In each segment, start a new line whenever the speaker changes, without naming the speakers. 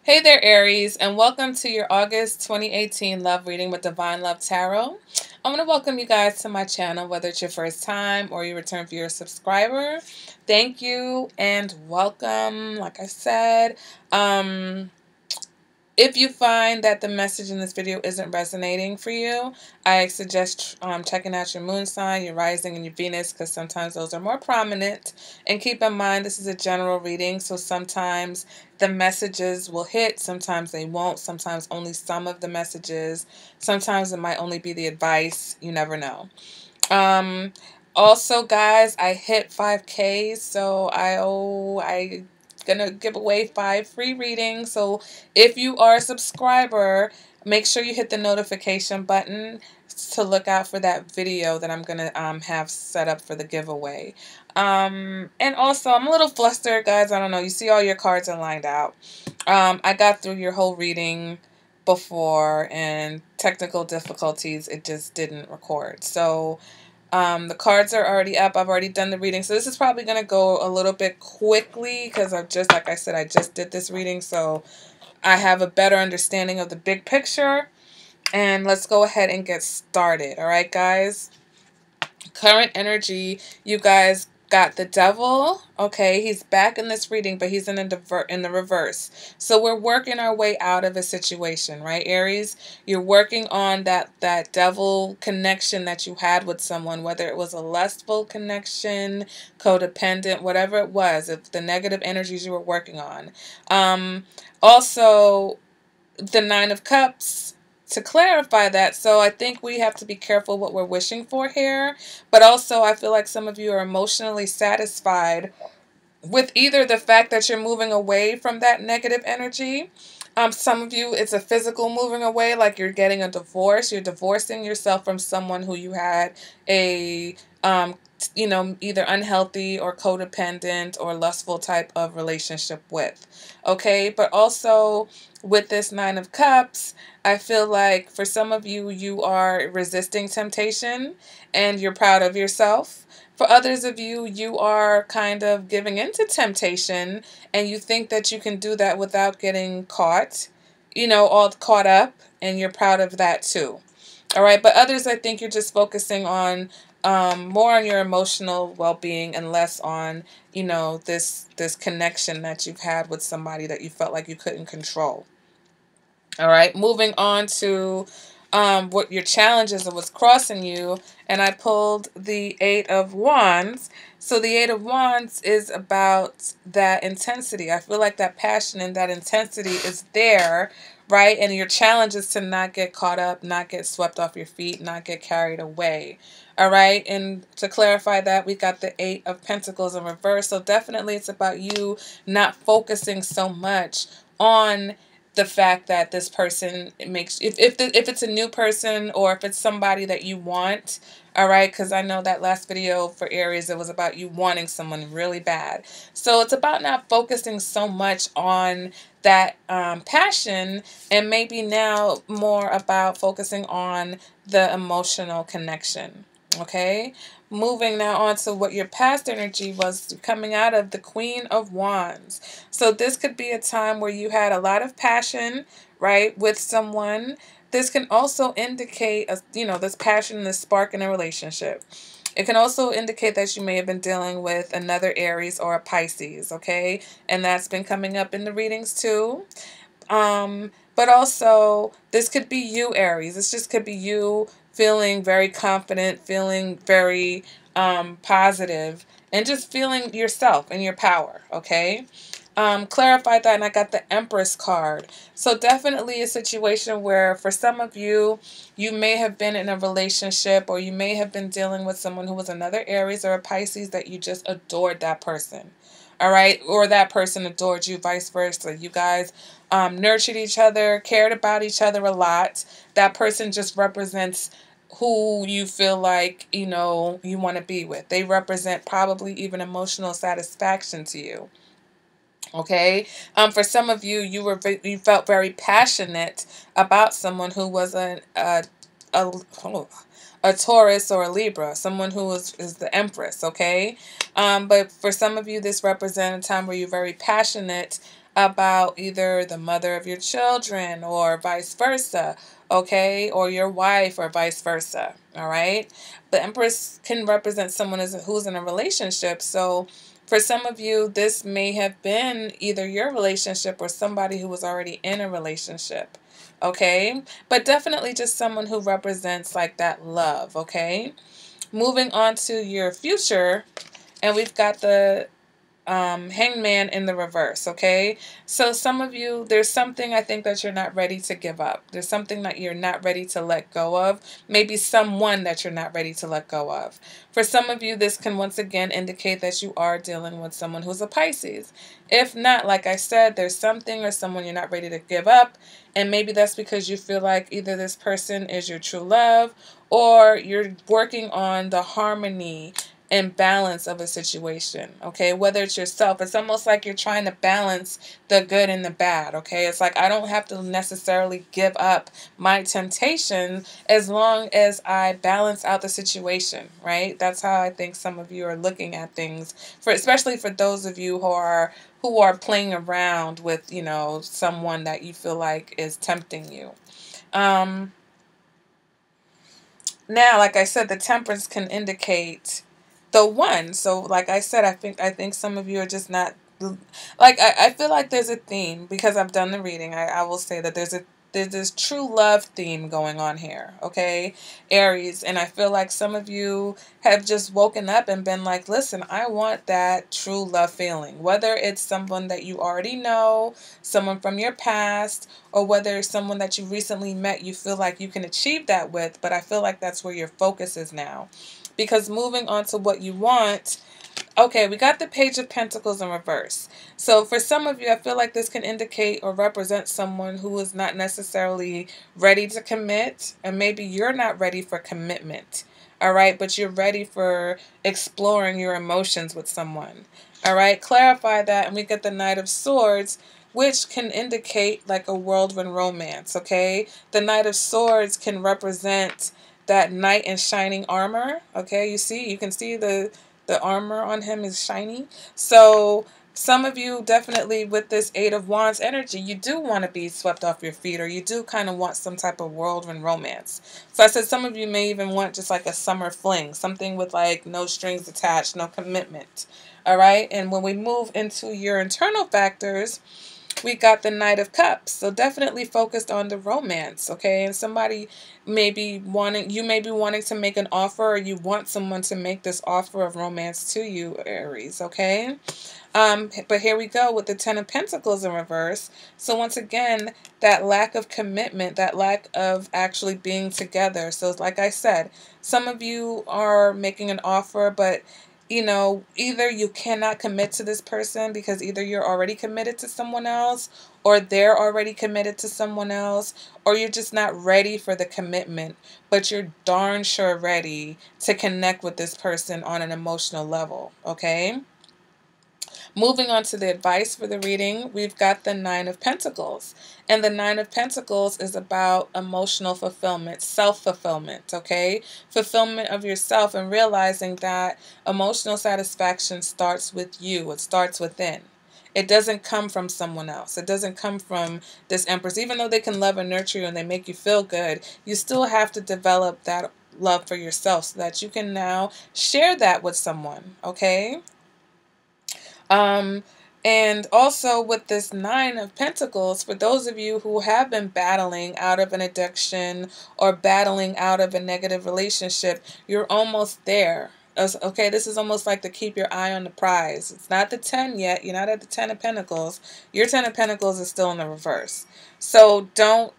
Hey there, Aries, and welcome to your August 2018 love reading with Divine Love Tarot. I want to welcome you guys to my channel, whether it's your first time or you return viewer subscriber. Thank you and welcome. Like I said, if you find that the message in this video isn't resonating for you, I suggest checking out your moon sign, your rising, and your Venus, because sometimes those are more prominent. And keep in mind, this is a general reading, so sometimes the messages will hit, sometimes they won't, sometimes only some of the messages, sometimes it might only be the advice. You never know. Also, guys, I hit 5K, so I gonna give away 5 free readings. So if you are a subscriber, make sure you hit the notification button to look out for that video that I'm gonna have set up for the giveaway. And also, I'm a little flustered, guys. I don't know. You see all your cards are lined out. I got through your whole reading before, and technical difficulties, it just didn't record. So the cards are already up. I've already done the reading. So this is probably going to go a little bit quickly because like I said, I just did this reading. So I have a better understanding of the big picture. And let's go ahead and get started. All right, guys. Current energy, you guys got the devil. Okay, he's back in this reading, but he's in the reverse. So we're working our way out of a situation, right, Aries? You're working on that devil connection that you had with someone, whether it was a lustful connection, codependent, whatever it was, if the negative energies you were working on. Also, the Nine of Cups, to clarify that. So I think we have to be careful what we're wishing for here. But also, I feel like some of you are emotionally satisfied with either the fact that you're moving away from that negative energy. Some of you, it's a physical moving away, like you're getting a divorce. You're divorcing yourself from someone who you had a either unhealthy or codependent or lustful type of relationship with. Okay, but also with this Nine of Cups, I feel like for some of you, you are resisting temptation and you're proud of yourself. For others of you, you are kind of giving into temptation and you think that you can do that without getting caught, all caught up, and you're proud of that too. All right, but others, I think you're just focusing on more on your emotional well-being and less on, this connection that you've had with somebody that you felt like you couldn't control. All right, moving on to what your challenges and what's crossing you. And I pulled the Eight of Wands. So the Eight of Wands is about that intensity. I feel like that passion and that intensity is there, right? And your challenge is to not get caught up, not get swept off your feet, not get carried away. All right, and to clarify that, we got the Eight of Pentacles in reverse. So definitely it's about you not focusing so much on the fact that this person makes, if it's a new person or if it's somebody that you want, all right, because I know that last video for Aries, it was about you wanting someone really bad. So it's about not focusing so much on that passion, and maybe now more about focusing on the emotional connection. Okay, moving now on to what your past energy was coming out of the Queen of Wands. So this could be a time where you had a lot of passion, right, with someone. This can also indicate, this passion, this spark in a relationship. It can also indicate that you may have been dealing with another Aries or a Pisces, okay? And that's been coming up in the readings too. But also, this could be you, Aries. This just could be you feeling very confident, feeling very positive, and just feeling yourself and your power, okay? Clarified that, and I got the Empress card. So definitely a situation where for some of you, you may have been in a relationship or you may have been dealing with someone who was another Aries or a Pisces that you just adored that person. All right, or that person adored you, vice versa. You guys nurtured each other, cared about each other a lot. That person just represents who you feel like, you want to be with. They represent probably even emotional satisfaction to you. Okay, for some of you, you felt very passionate about someone who was a Taurus or a Libra, someone who is the Empress, okay? But for some of you, this represents a time where you're very passionate about either the mother of your children or vice versa, okay, or your wife or vice versa, all right? The Empress can represent someone who's in a relationship, so for some of you, this may have been either your relationship or somebody who was already in a relationship, okay? But definitely just someone who represents like that love, okay? Moving on to your future, and we've got the Hangman in the reverse, okay? So some of you, there's something I think that you're not ready to give up. There's something that you're not ready to let go of. Maybe someone that you're not ready to let go of. For some of you, this can once again indicate that you are dealing with someone who's a Pisces. If not, like I said, there's something or someone you're not ready to give up, and maybe that's because you feel like either this person is your true love or you're working on the harmony and balance of a situation, okay? Whether it's yourself, it's almost like you're trying to balance the good and the bad, okay? It's like I don't have to necessarily give up my temptation as long as I balance out the situation, right? That's how I think some of you are looking at things, for especially for those of you who are playing around with, you know, someone that you feel like is tempting you. Now, like I said, the Temperance can indicate the one. So like I said, I think some of you are just not like I feel like there's a theme because I've done the reading. I will say that there's this true love theme going on here, okay, Aries, and I feel like some of you have just woken up and been like, listen, I want that true love feeling, whether it's someone that you already know, someone from your past, or whether it's someone that you recently met, you feel like you can achieve that with, but I feel like that's where your focus is now. Because moving on to what you want, okay, we got the Page of Pentacles in reverse. So for some of you, I feel like this can indicate or represent someone who is not necessarily ready to commit, and maybe you're not ready for commitment, all right, but you're ready for exploring your emotions with someone, all right? Clarify that, and we get the Knight of Swords, which can indicate like a whirlwind romance, okay? The Knight of Swords can represent that knight in shining armor, okay? You can see the armor on him is shiny. So some of you definitely with this Eight of Wands energy, you do want to be swept off your feet, or you do kind of want some type of whirlwind romance. So I said some of you may even want just like a summer fling, something with like no strings attached, no commitment. All right. And when we move into your internal factors, we got the Knight of Cups. So definitely focused on the romance, okay? And somebody may be wanting to make an offer, or you want someone to make this offer of romance to you, Aries, okay? But here we go with the Ten of Pentacles in reverse. So once again, that lack of commitment, that lack of actually being together. So like I said, some of you are making an offer, but you know, either you cannot commit to this person because either you're already committed to someone else, or they're already committed to someone else, or you're just not ready for the commitment, but you're darn sure ready to connect with this person on an emotional level, okay? Moving on to the advice for the reading, we've got the Nine of Pentacles. And the Nine of Pentacles is about emotional fulfillment, self-fulfillment, okay? Fulfillment of yourself, and realizing that emotional satisfaction starts with you. It starts within. It doesn't come from someone else. It doesn't come from this Empress. Even though they can love and nurture you and they make you feel good, you still have to develop that love for yourself so that you can now share that with someone, okay? And also with this Nine of Pentacles, for those of you who have been battling out of an addiction or battling out of a negative relationship, you're almost there. Okay, this is almost like to keep your eye on the prize. It's not the 10 yet. You're not at the 10 of Pentacles. Your 10 of Pentacles is still in the reverse. So don't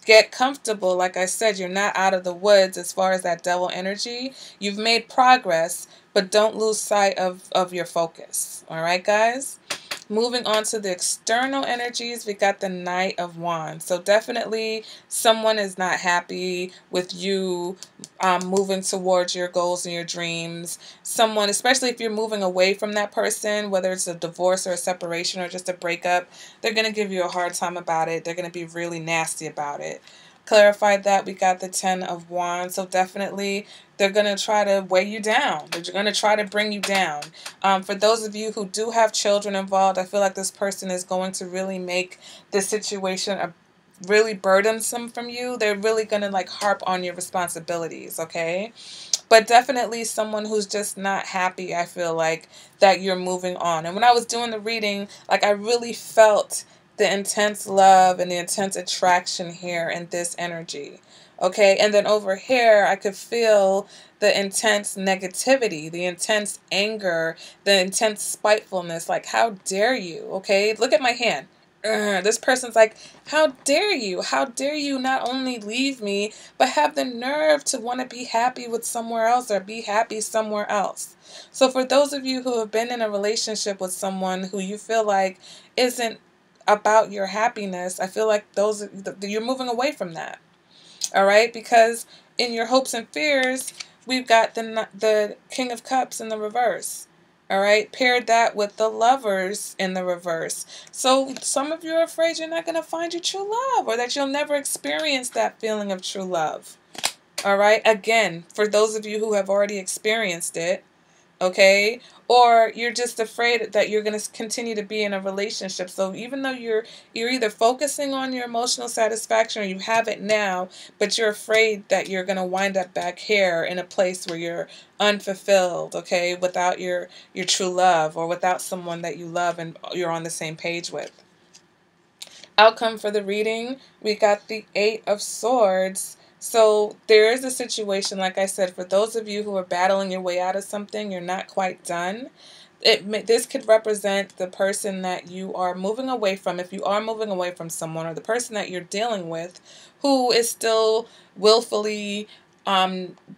get comfortable. Like I said, you're not out of the woods as far as that devil energy. You've made progress, but don't lose sight of your focus. All right, guys? Moving on to the external energies, we got the Knight of Wands. So definitely someone is not happy with you moving towards your goals and your dreams. Someone, especially if you're moving away from that person, whether it's a divorce or a separation or just a breakup, they're going to give you a hard time about it. They're going to be really nasty about it. clarified that, we got the 10 of Wands. So definitely they're going to try to weigh you down. They're going to try to bring you down. For those of you who do have children involved, I feel like this person is going to really make this situation a really burdensome from you. They're really going to like harp on your responsibilities, okay? But definitely someone who's just not happy, I feel like, that you're moving on. And when I was doing the reading, like I really felt the intense love and the intense attraction here in this energy. Okay, and then over here, I could feel the intense negativity, the intense anger, the intense spitefulness. Like, how dare you? Okay, look at my hand. This person's like, how dare you? How dare you not only leave me, but have the nerve to want to be happy with somewhere else or be happy somewhere else. So for those of you who have been in a relationship with someone who you feel like isn't about your happiness, I feel like you're moving away from that. All right, because in your hopes and fears, we've got the King of Cups in the reverse. All right, paired that with the Lovers in the reverse. So some of you are afraid you're not going to find your true love, or that you'll never experience that feeling of true love. All right, again, for those of you who have already experienced it, okay, or you're just afraid that you're going to continue to be in a relationship. So even though you're either focusing on your emotional satisfaction, or you have it now, but you're afraid that you're going to wind up back here in a place where you're unfulfilled, okay, without your true love, or without someone that you love and you're on the same page with. Outcome for the reading, we got the 8 of Swords. So there is a situation, like I said, for those of you who are battling your way out of something, you're not quite done. This could represent the person that you are moving away from, if you are moving away from someone, or the person that you're dealing with who is still willfully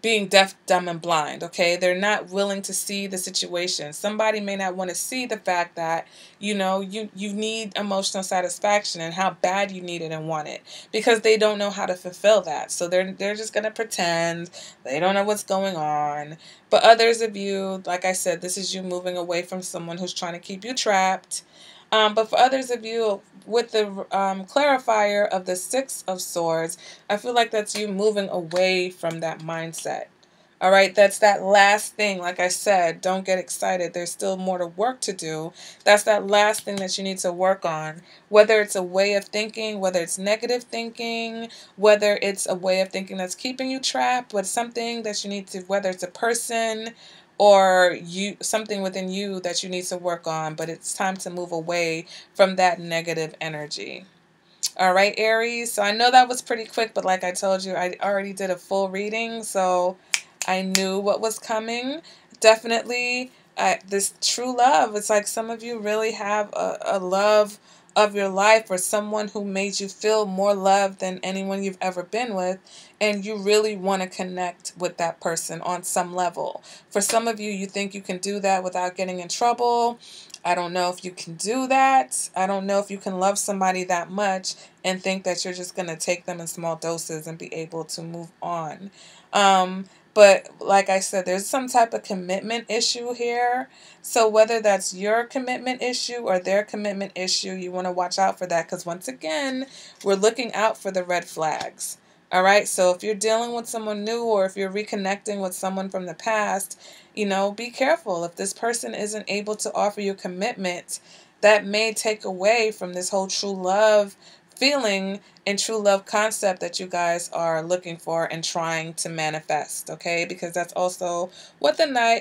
being deaf, dumb, and blind, okay? They're not willing to see the situation. Somebody may not want to see the fact that, you know, you need emotional satisfaction and how bad you need it and want it, because they don't know how to fulfill that. So they're just going to pretend they don't know what's going on. But others of you, like I said, this is you moving away from someone who's trying to keep you trapped. But for others of you, with the clarifier of the 6 of Swords, I feel like that's you moving away from that mindset. All right, that's that last thing. Like I said, don't get excited. There's still more to work to do. That's that last thing that you need to work on. Whether it's a way of thinking, whether it's negative thinking, whether it's a way of thinking that's keeping you trapped, but something that you need to, whether it's a person or something within you that you need to work on, but it's time to move away from that negative energy. All right, Aries. So I know that was pretty quick, but like I told you, I already did a full reading, so I knew what was coming. Definitely, this true love. It's like some of you really have a love of your life, or someone who made you feel more loved than anyone you've ever been with, and you really want to connect with that person on some level. For some of you, you think you can do that without getting in trouble. I don't know if you can do that. I don't know if you can love somebody that much and think that you're just going to take them in small doses and be able to move on. But like I said, there's some type of commitment issue here. So whether that's your commitment issue or their commitment issue, you want to watch out for that, because once again, we're looking out for the red flags. All right, so if you're dealing with someone new, or if you're reconnecting with someone from the past, you know, be careful. If this person isn't able to offer you commitment, that may take away from this whole true love feeling and true love concept that you guys are looking for and trying to manifest, okay? Because that's also what the Nine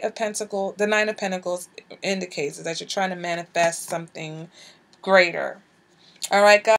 of Pentacles indicates, is that you're trying to manifest something greater. All right, guys.